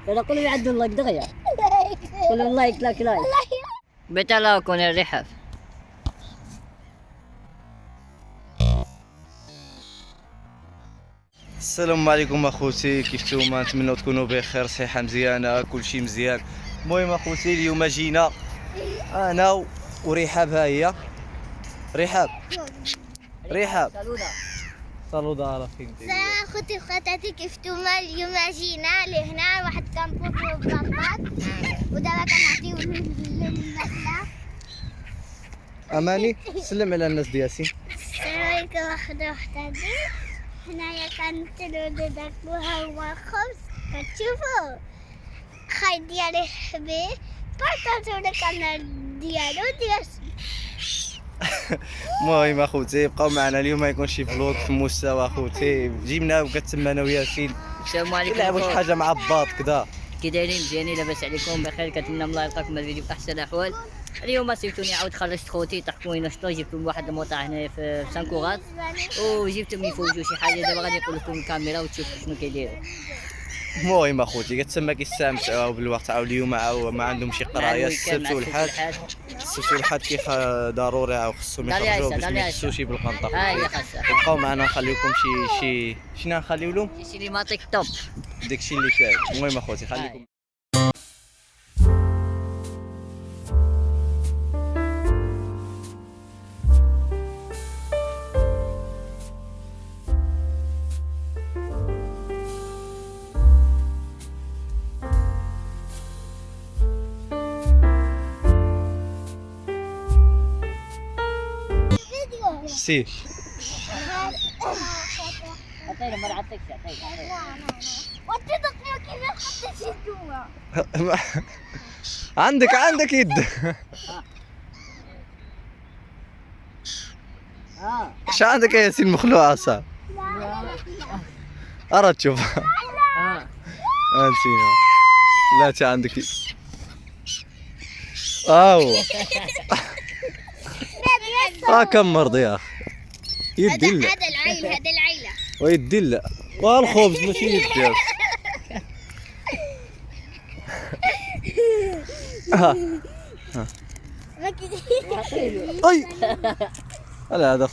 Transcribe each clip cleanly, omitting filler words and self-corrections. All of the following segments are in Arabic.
انا قولوا يعدوا اللايك دغيا. قولوا لايك لايك لايك. بتلاقون الرحف. السلام عليكم اخوتي، كيف نتوما؟ نتمنى تكونوا بخير، صحه مزيانه، كلشي مزيان. المهم اخوتي اليوم جينا انا ورحاب. ها هي رحاب صالودا على خيمتي. سلام اخوتي وخواتاتي، كيف نتوما؟ اليوم جينا لهنا واحد كنبوطو بلاطات ودابا كنعطيو الماكله. اماني سلم على الناس دياسين. السلام عليكم وخواتاتي، حنايا كنمثلو ناكلوها هو الخبز. كتشوفو خاي ديالي حبيب بارطاجيو القناة ديالو ديالسي. المهم اخوتي بقاو معنا اليوم، يكون شي فلوق في المستوى اخوتي. جبنا وكتسمى انا وياسين السلام عليكم. نلعبوا شي حاجه مع الباط كذا. كي دايرين؟ مزيانين، لاباس عليكم؟ بخير. كنتمنى الله يلقاكم الفيديو في احسن الاحوال. اليوم سيفتوني عاود خرجت خوتي طحكوني نشطو، جبتهم لواحد الموطع هنا في سانكوغات وجبتهم يفوجوا شي حاجه. دابا غادي نقول لكم الكاميرا وتشوفوا شنو كيديروا. المهم اخوتي كتسمى كيستمتعوا بالوقت. عاود اليوم عاود ما عندهم شي قرايه السبت والحد. السبت والحد كيف ضروري عاود خصهم يخرجوا باش ما يحسوا شي بالقنطه. هاي خاصها. بقاو معنا، نخليوكم شي شنو نخليو لهم شي سينماتيك توب. داكشي اللي كاين. المهم اخوتي خليكم. سي عطينا ما نعطيكش. عطينا وتدقني كيف حطيتي جوا. عندك يد. اش عندك يا ياسين مخلوعه صح؟ ارى تشوف. نسينا. لا تا عندك هو كم مرض يا اخي. يدي لا هذا العيلة ويدي لا والخبز ماشي يدي. اي لا هذا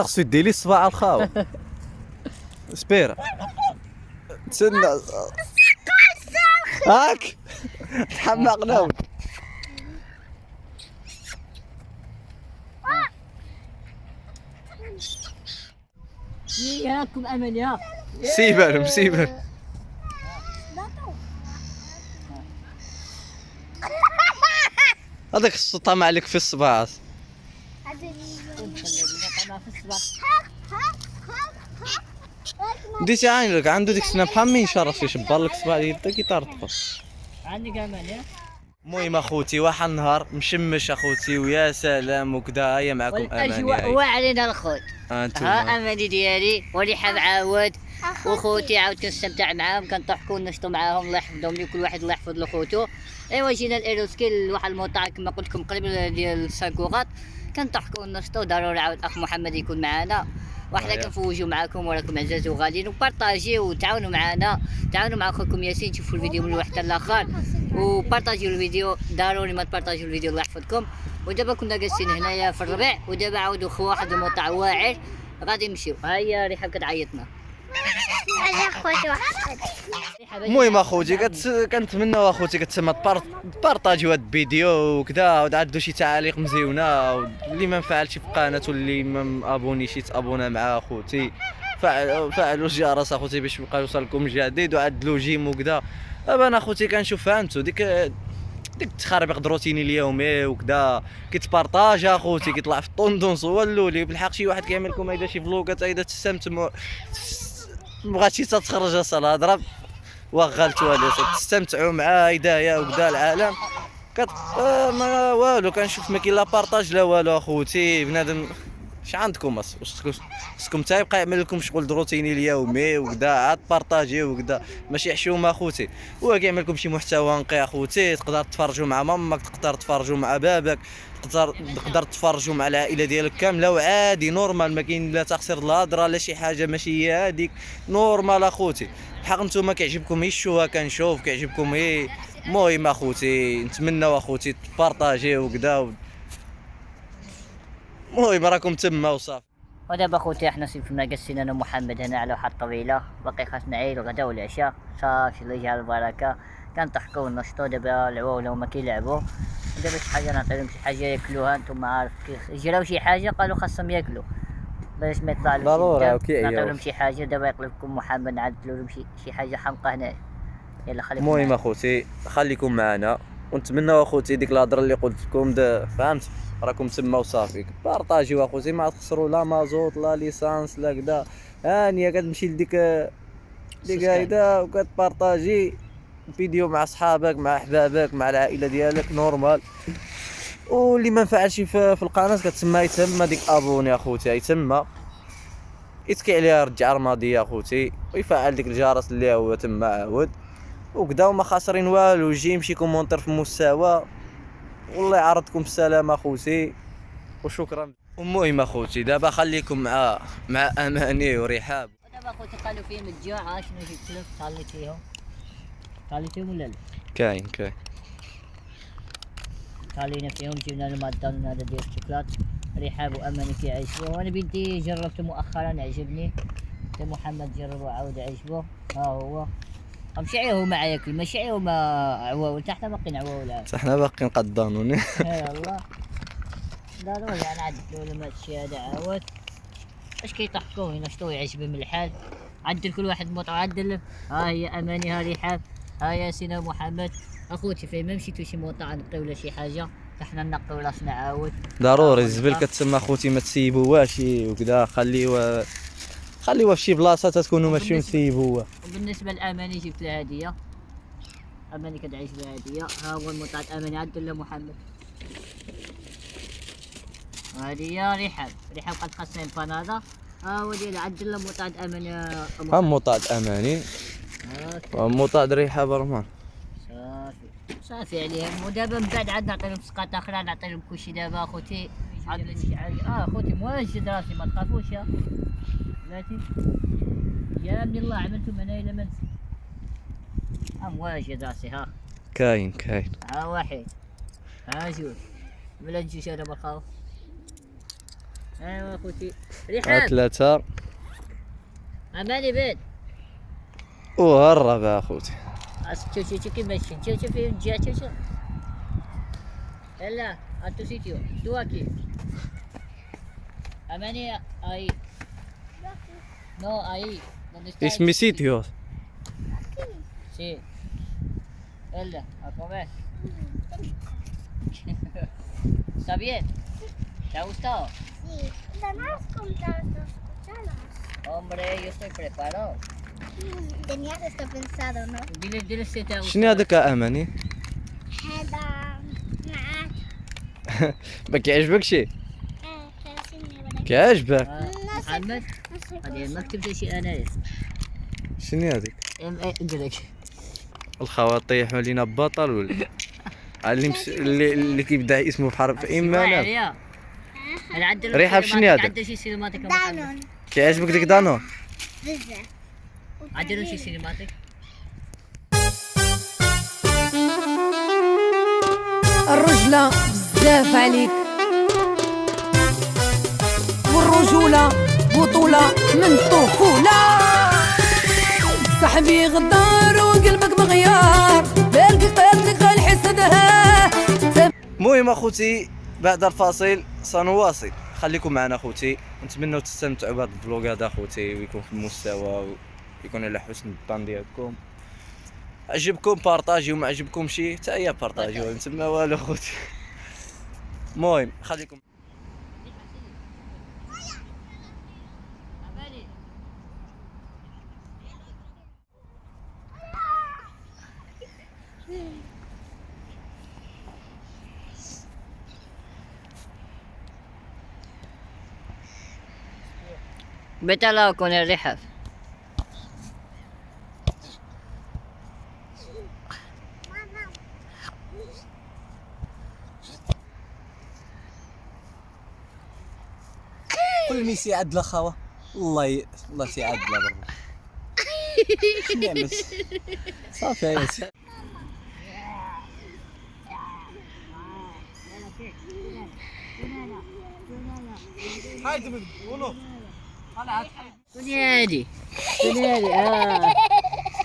خصو يدي لي الصباع الخاوي. سبيرا تسنى هاك تحمقنا. ياكم امل يا سيبهم هذاك خصو طمع عليك في الصباع. ديتي عينك عنده ديك السنه بحال مين شرف يشبر لك صباع يدك يطرطق. عندك امل يا. المهم اخوتي واحد النهار مشمش اخوتي ويا سلام وكذا. هيا معكم والاجواء اماني. واعرين الخوت. انتوما ها اماني ديالي ورحاب عاود وخوتي عاود كنستمتع معاهم، كنضحكوا ونشطوا معاهم. الله يحفظهم لي، كل واحد الله يحفظ له خوتو. ايوا جينا الايروسكيل لواحد الموطع كما قلت لكم قريب ديال السانكوغات، كنضحكوا ونشطوا. ضروري عاود اخ محمد يكون معنا، وحنا كنفوجوا معاكم وراكم عزاز وغاليين، وبارطاجيو وتعاونوا معنا، تعاونوا مع اخوكم ياسين. شوفوا الفيديو من الواحد حتى الاخر وبارطاجيو الفيديو. ضروري ما تبارطاجيو الفيديو، الله يحفظكم. ودابا كنا جالسين هنايا في الربيع، ودابا عاودوا واحد الموطع واعر غادي نمشيو. ها هي رحاب كتعيطنا. انا خوتي واحد. المهم اخوتي كنتمنى اخوتي كتسمى تبارطاجيو هاد الفيديو وكذا، وتعدوا شي تعاليق مزيونه، واللي ما فعلش في القناه واللي ما مابونيش يتابونا مع اخوتي. فعلوا الجرس اخوتي باش يبقى يوصلكم جديد، وعدلوا جيم وكذا. دابا انا اخوتي كنشوف فهمتوا ديك التخربيق الروتيني اليومي وكذا كيتبارطاج اخوتي، كيطلع في الطوندونس هو الاولي. بالحق شي واحد كيعمل لكم هيدا شي فلوقات هيدا تستمتعوا. بغاتي تخرج الصلاه ضرب وغلتوا تستمتعوا مع هدايا وكذا العالم ما والو. كنشوف ما كاين لا بارطاج لا والو اخوتي. بنادم اش عندكم خصكم حتى يبقى يعمل لكم شغل روتيني اليومي وكذا، عاد بارطاجيو وكذا، ماشي حشومه اخوتي. هو كيعمل لكم شي محتوى نقي اخوتي، تقدر تفرجوا مع مامك، تقدر تفرجوا مع بابك، تقدر تفرجوا مع العائله ديالك كامله، وعادي نورمال، ما كاين لا تقصير الهضره لا شي حاجه، ماشي هي هذيك نورمال اخوتي. الحق نتوما كيعجبكم هي الشوها كنشوف كيعجبكم هي. المهم اخوتي نتمنوا اخوتي تبارطاجيو وكذا المهم راكم تما وصافي. ودابا خوتي احنا سيفنا قسينا انا محمد هنا على واحد الطويله، باقي خاصنا عيد الغدا والعشاء صافي الله يجعل البركه. كنضحكوا ونشطوا دابا العواوله هما كيلعبوا، دابا شي حاجه نعطيهم شي حاجه ياكلوها. نتوما عارف كيف جراو شي حاجه قالوا خاصهم ياكلوا باش ما يطلع لهم ضروري نعطيو لهم شي حاجه. دابا يقلبكم محمد نعدلوا لهم شي حاجه حمقى هنايا. يلا خليكم المهم معنا. اخوتي خليكم معنا ونتمنوا اخوتي ديك الهضره اللي قلت لكم فهمت راكم تما وصافي. بارطاجيو اخوتي ما تخسروا لا مازوط لا ليسانس لا كدا. هانيه كتمشي لديك هيدا وكتبارطاجي فيديو مع صحابك مع احبابك مع العائله ديالك نورمال. واللي ما نفعلش في القناه كتسمى يتم ديك ابوني اخوتي يتم يتكي عليها رجع رماديه اخوتي ويفعل ديك الجرس اللي هو تما عاود وكدا وما خاسرين والو. يجي يمشي كومونتير في المستوى والله يعرضكم بالسلامه اخوتي وشكرا. المهم اخوتي دابا خليكم مع اماني ورحاب. ودابا خوتي قالوا فيهم الجوع شنو جبت لك؟ طاليتيهم ولا لا؟ كاين طالينا فيهم جبنا لهم هذا ديال الشوكولات. رحاب واماني كيعجبوه وانا بنتي جربته مؤخرا عجبني. حتى محمد جربه عاود عجبه. ها هو امشي هما ياكل ماشي هما عواول حتى باقيين عواول عاد. حنا باقيين قدانوني. يلا ضروري انا عدلوا لهم هادشي هذا عاود باش كيضحكوا ينشطوا يعجبهم من الحال. عدل كل واحد موطع عدل. ها هي اماني ها رحاب ها ياسين محمد. اخوتي فين ما مشيتو شي موطع نقي ولا شي حاجه حنا نقيو راسنا عاود. ضروري الزبل كتسمى اخوتي ما تسيبوهاش وكذا خليوها في شي بلاصه تكونوا ماشي مسيبوها. وبالنسبه لاماني جبت لها هديه. اماني كتعجبها هديه. ها هو الموطع اماني عدل له محمد. هذه رحاب قد خاصنا البنادا. ها هو ديال عدل له موطع اماني. ها موطع اماني وموطع ريحه برمان. صافي عليهم. ودابا من بعد عاد نعطيهم سقاط اخرى نعطيهم كلشي. دابا اخوتي عندنا شي حاجه اخوتي موجد راسي ما تخافوش يا بلاتي يا من الله عملتم انا الا ما نسيت. مواجد راسي. ها كاين ها واحد ها جوج بلا نجيش انا بخاف. ايوا اخوتي رحاب ثلاثه اماني بيت وهالرابع اخوتي. شوف كيف ماشي شوف في الجهه شوف يلا انتو سيتيو دواكي اماني اي نو اي اسمي سيتيو سي يلا اكمل. ¿Está bien? ¿Te ha gustado? Sí, además contar dos cucharas. Hombre, yo estoy preparado. Tenías esto pensado, ¿no? Dile si te ha gustado. شنو هذاك اماني؟ هذا معاك. ما كيعجبك شي؟ كاسيني ولا كيعجبك؟ محمد هذه ما كتبت شي انايا. شنو هذيك؟ ام اي ادرك الخواطر يحوا لينا بطل ولا اللي كيبدا اسمه بحرف ام انا. رحاب شنو هذا؟ عدل شي سينماتيك يا محمد. دانون كيعجبك ديك دانون؟ بزاف. عدلوا شي سينماتيك. الرجلة بزاف عليك والرجولة بطولة من طفولة. صاحبي غدار وقلبك مغيار بالك قلبك الحسدها. المهم اخوتي بعد الفاصل سنواصل. خليكم معنا اخوتي نتمنوا تستمتعوا بهذا الفلوق هذا اخوتي ويكون في المستوى ويكون على حسن الظن ديالكم. عجبكم بارطاجيو ما عجبكمش حتى هي بارطاجيو نتما والو اخوتي. المهم خليكم بتلاقون الرحاب. كل ميسي عدل خاوه الله سيعدل برا. صافي يا سي. شنو هادي؟ شنو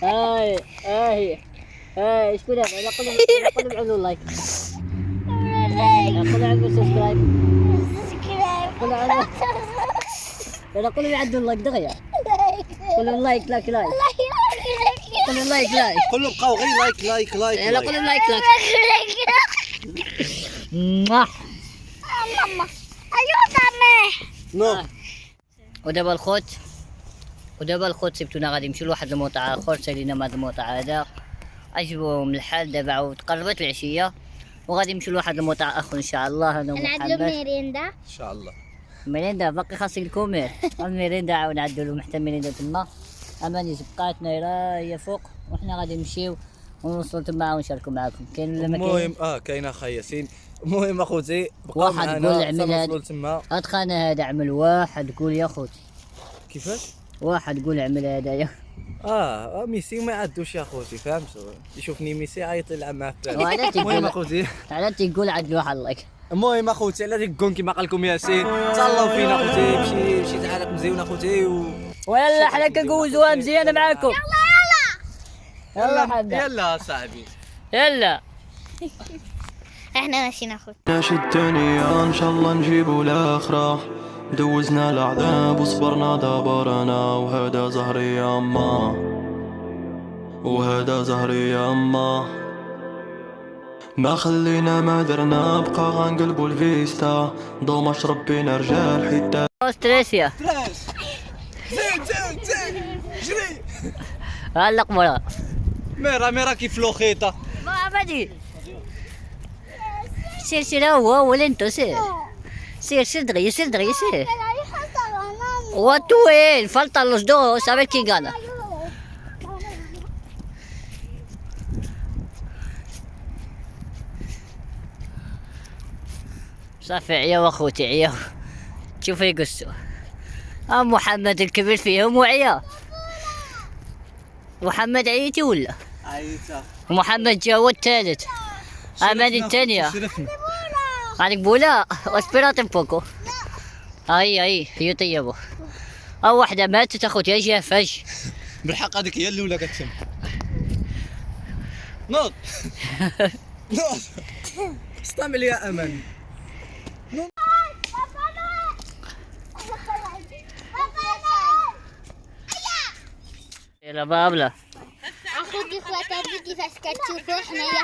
هادي؟ هاي شكون هذا؟ يلا قولوا عملوا لايك، قولوا عملوا سبسكرايب، يلا قولوا يعدوا اللايك دغيا، قولوا لايك قولوا لايك كله بقاو غير لايك يلا قولوا لايك ماما ايوه ماما نو. ودابا الخوت سبتونا غادي نمشيو لواحد المطعم اخر، سالينا مع هذا المطعم هذا عجبهم الحال. دابا عاود تقربت العشيه وغادي نمشيو لواحد المطعم اخر ان شاء الله. انا نعدلو ومحمد ميريندا ان شاء الله. ميريندا باقي خاص الكومير. الميريندا عاود نعدلو حتى الميريندا تما. اماني زبقات نايره هي فوق، وحنا غادي نمشيو ونوصلوا تما ونشاركوا معاكم. كاين ولا ما كاين؟ المهم كاين اخا ياسين. المهم اخوتي بقاو واحد معنا قول عمل حتى هاد نوصلوا تما. هاد خانه هذا عمل واحد، قول يا خوتي كيفاش؟ واحد قول عمل هذايا. ميسي ما يعدوش يا خوتي، فهمت؟ يشوفني ميسي عيط يلعب معاه في وعلى المهم تيقول اخوتي تيقول عدل واحد اللايك. المهم اخوتي على ديك الكون كيما قال لكم ياسين، تهلاو فينا اخوتي. شي تعالق مزيون اخوتي ويلا حنا كنجوزوها مزيانه معاكم. يلا حنا يلا صاحبي يلا. احنا ماشيين اخوي. ناش الدنيا ان شاء الله نجيبو الاخرة، دوزنا العذاب وصبرنا دبرنا، وهذا زهري ياما وهذا زهري ياما. ما خلينا ما درنا بقى غنقلبو الفيستا، ضوماش ربينا رجال حتى ستريسيا زين جري. علق مرة ميرا كيف لوخيطه. ما بدي سير هو ولا انتو سير دغيا سير واتو وين faltan los dos a ver quién gana. صافي عياو اخوتي عياو، شوفوا يقصوا. محمد الكبير فيهم وعيا. محمد عيتي ولا؟ عييتها. ومحمد جا هو الثالث. اماني الثانية. شرفنا. عليك بولا اسبيرات بوكو. هي طيبوا. واحدة ماتت اخوتي اجيها فج. بالحق هذيك هي الاولى كتسمع. نوض استعمل يا امان. يلا بابلا اخوتي خواتاتي كيفاش كتشوفوا حنايا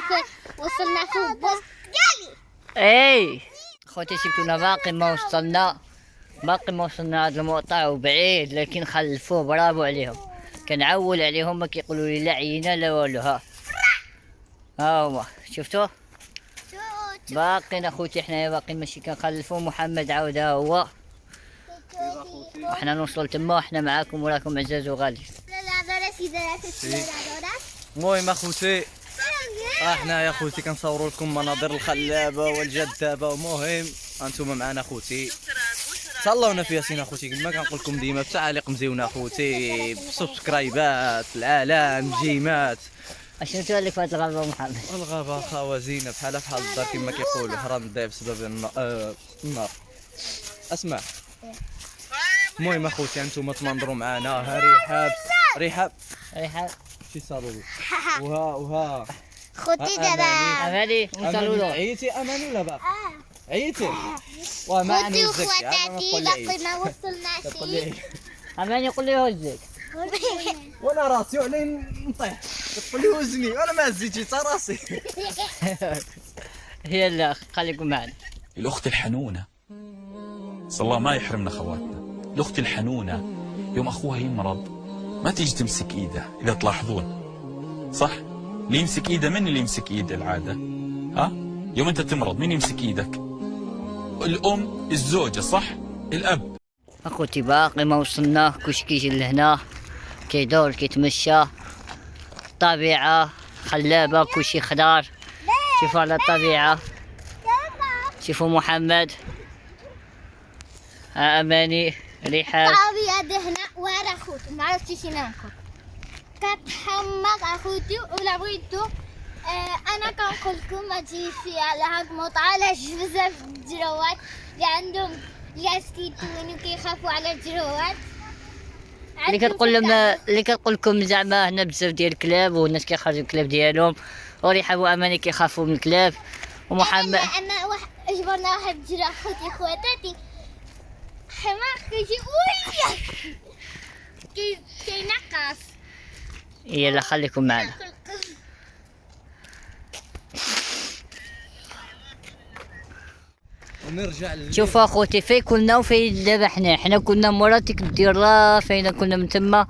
وصلنا فوق بوسط ديالي. اي خوتي سبتونا باقي ما وصلنا هذا المقطع وبعيد، لكن خلفوه برافو عليهم. كنعول عليهم ما كيقولوا لي لا عينا لا والو. ها هما شفتوا باقيين اخوتي حنايا باقيين ماشي كنخلفوا. محمد عاود ها هو، وحنا نوصلوا تما وحنا معاكم وراكم عزاز وغالي. المهم اخوتي احنا يا خوتي كنصوروا لكم مناظر الخلابه والجذابه. المهم انتم معنا اخوتي، صلونا في ياسين اخوتي كما كنقول لكم ديما بتعاليق مزيونه اخوتي، بسبسكرايبات الاعلام جيمات. اشنو تقول لك في هذه الغابه محمد؟ الغابه خوازينه بحال الدار كما كيقولوا، حرام الضيف بسبب النار. اسمع المهم اخوتي انتم تمنظروا معنا. ها رحاب شي صالون وها خوتي دابا اماني ونصلوا له. عييتي اماني ولا باقي؟ عييتي وما خوتي عنوزك وخواتاتي باقي ما وصلناش. اماني قول لي هزك. وانا راسي وعلي نطيح تقول لي وزني وانا ما هزيتي حتى راسي. يلا خليكم معنا. الأخت الحنونة صلى الله ما يحرمنا خواتنا. الأخت الحنونة يوم أخوها يمرض ما تيجي تمسك إيده، إذا تلاحظون صح؟ اللي يمسك إيده من اللي يمسك إيده العادة؟ ها؟ يوم أنت تمرض مين يمسك إيدك؟ الأم، الزوجة صح؟ الأب. اخوتي باقي ما وصلنا، كلشي كيجي لهنا كيدور كيتمشى. طبيعة خلابة كلشي خضار. شوفوا على الطبيعة، شوفوا محمد اماني رحاب. صحابي هذا هنا ورا خوتي ما عرفتش شي ناكل. كتحمق اخوتي ولا بغيتو انا كنقول لكم ما تجيش على هاد الموطا، علاش بزاف الجروات اللي عندهم لاس كيتوين وكيخافوا على الجروات. اللي كنقول لكم زعما هنا بزاف ديال الكلاب والناس كيخرجوا الكلاب ديالهم، وريحه واماني كيخافوا من الكلاب. ومحمد انا واحد اجبرنا واحد الجرا اخوتي خواتاتي حماق كيجي ويا كينقص. يلا خليكم معنا. ونرجع شوفوا اخوتي فين كنا وفين دابا حنا كنا مورا ديك الديره فين كنا من تما،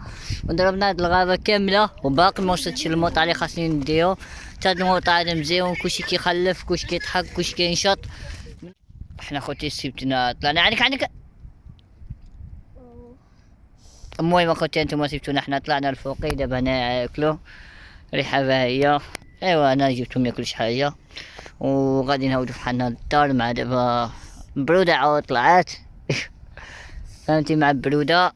وضربنا هاد الغابه كامله وباقي ما وصلتش للموطا اللي خاصني نديو. حتى هاد الموطا هذا مزيون، كلشي كيخلف، كلشي كيضحك، كلشي كينشط. حنا خوتي سيبتنا طلعنا عنك. المهم اخوتي انتم سيبتونا حنا طلعنا الفوقي، دابا هنا ياكلو ريحه باهيه. ايوا انا جبتهم ياكلوا شي حاجه وغادي نعاودو فحالنا للدار. مع دابا برودة عاود طلعات فهمتي، مع برودة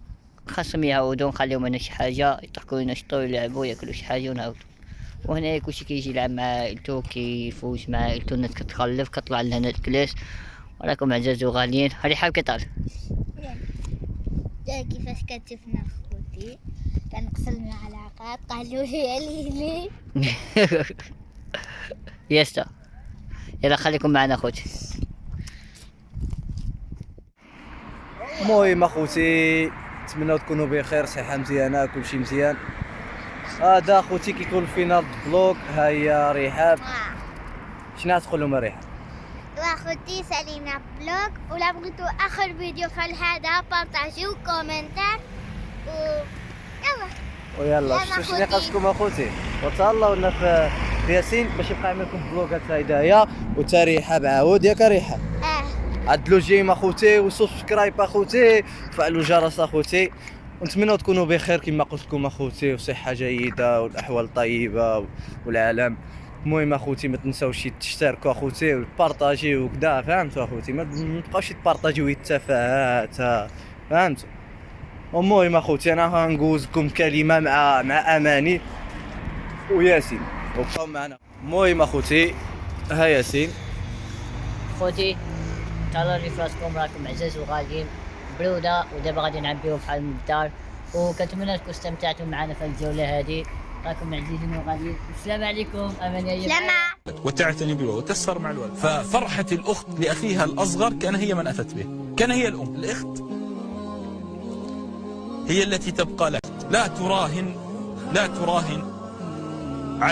خاصهم يعاودو، نخليهم هنا شي حاجة يضحكو ينشطو يلعبو ياكلو شي حاجة ونعاودو. وهنا كلشي كيجي يلعب مع عائلتو، كيفوز مع عائلتو، الناس كتخلف كطلع لهنا الكلاس. وراكم عزاز وغاليين. هادي حاب كيطال كيفاش كتشوفنا اخوتي كنقصر العلاقات قالوا هي ليلي. ياستا يلا خليكم معنا اخوتي. المهم اخوتي نتمنوا تكونوا بخير، صحه مزيانه، كلشي مزيان. هذا اخوتي كيكون فينا البلوك. ها هي رحاب. شنو تقول لهم رحاب؟ واخوتي سالينا بلوك، ولا بغيتو اخر فيديو في هذا بارطاجيو كومنتار يلا. ويلا شنو خاصكم اخوتي؟ وتهلاو لنا في ياسين باش يبقى يعمل لكم بلوكات هدايا وتريحه بعاود ياك ريحه. عدلوا جيم اخوتي وسبسكرايب اخوتي، فعلوا الجرس اخوتي، ونتمنوا تكونوا بخير كما قلت لكم اخوتي، وصحه جيده والاحوال طيبه والعالم. المهم اخوتي ما تنساوش تشتركوا اخوتي وتبارطاجيو وكذا، فهمتوا اخوتي؟ ما تبقاوش تبارطاجيو التفاهات، فهمتوا؟ المهم اخوتي انا غنقوز لكم كلمه مع اماني وياسين وبقاو معنا. المهم اخوتي ها ياسين. خوتي تهلاو في راسكم، راكم عزاز وغاليين. برودة ودابا غادي نعبيو بحال من الدار، وكنتمنى تكونوا استمتعتوا معنا في الجولة هذه. راكم عزيزين وغاليين. السلام عليكم. اماني سلام. وتعتني به وتسهر مع الولد. ففرحة الأخت لأخيها الأصغر كان هي من أتت به، كان هي الأم. الأخت هي التي تبقى لك. لا تراهن على